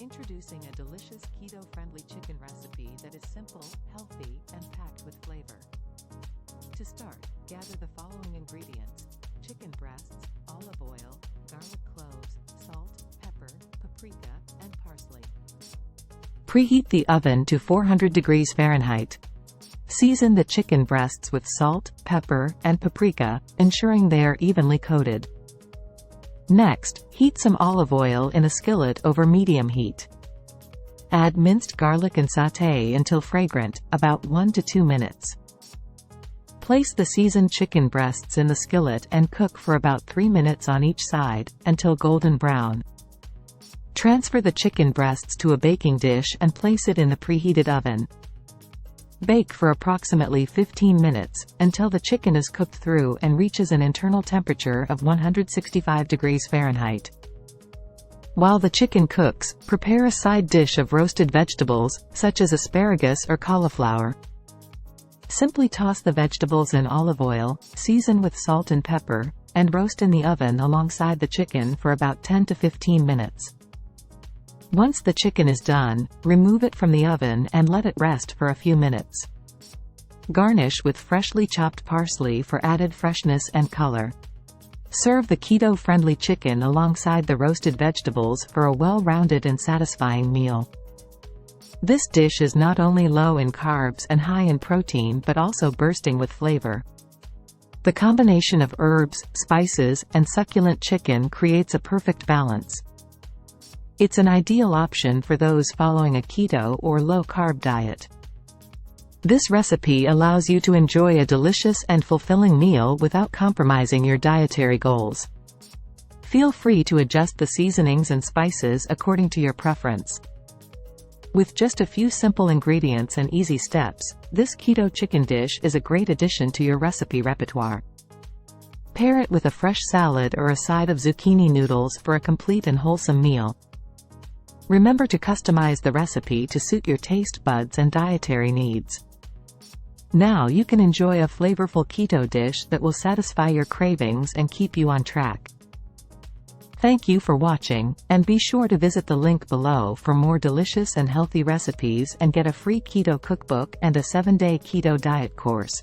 Introducing a delicious keto-friendly chicken recipe that is simple, healthy, and packed with flavor. To start, gather the following ingredients: chicken breasts, olive oil, garlic cloves, salt, pepper, paprika, and parsley. Preheat the oven to 400 degrees Fahrenheit. Season the chicken breasts with salt, pepper, and paprika, ensuring they are evenly coated. Next, heat some olive oil in a skillet over medium heat. Add minced garlic and sauté until fragrant, about 1 to 2 minutes. Place the seasoned chicken breasts in the skillet and cook for about 3 minutes on each side, until golden brown. Transfer the chicken breasts to a baking dish and place it in the preheated oven. Bake for approximately 15 minutes, until the chicken is cooked through and reaches an internal temperature of 165 degrees Fahrenheit. While the chicken cooks, prepare a side dish of roasted vegetables, such as asparagus or cauliflower. Simply toss the vegetables in olive oil, season with salt and pepper, and roast in the oven alongside the chicken for about 10 to 15 minutes. Once the chicken is done, remove it from the oven and let it rest for a few minutes. Garnish with freshly chopped parsley for added freshness and color. Serve the keto-friendly chicken alongside the roasted vegetables for a well-rounded and satisfying meal. This dish is not only low in carbs and high in protein but also bursting with flavor. The combination of herbs, spices, and succulent chicken creates a perfect balance. It's an ideal option for those following a keto or low-carb diet. This recipe allows you to enjoy a delicious and fulfilling meal without compromising your dietary goals. Feel free to adjust the seasonings and spices according to your preference. With just a few simple ingredients and easy steps, this keto chicken dish is a great addition to your recipe repertoire. Pair it with a fresh salad or a side of zucchini noodles for a complete and wholesome meal. Remember to customize the recipe to suit your taste buds and dietary needs. Now you can enjoy a flavorful keto dish that will satisfy your cravings and keep you on track. Thank you for watching, and be sure to visit the link below for more delicious and healthy recipes and get a free keto cookbook and a 7-day keto diet course.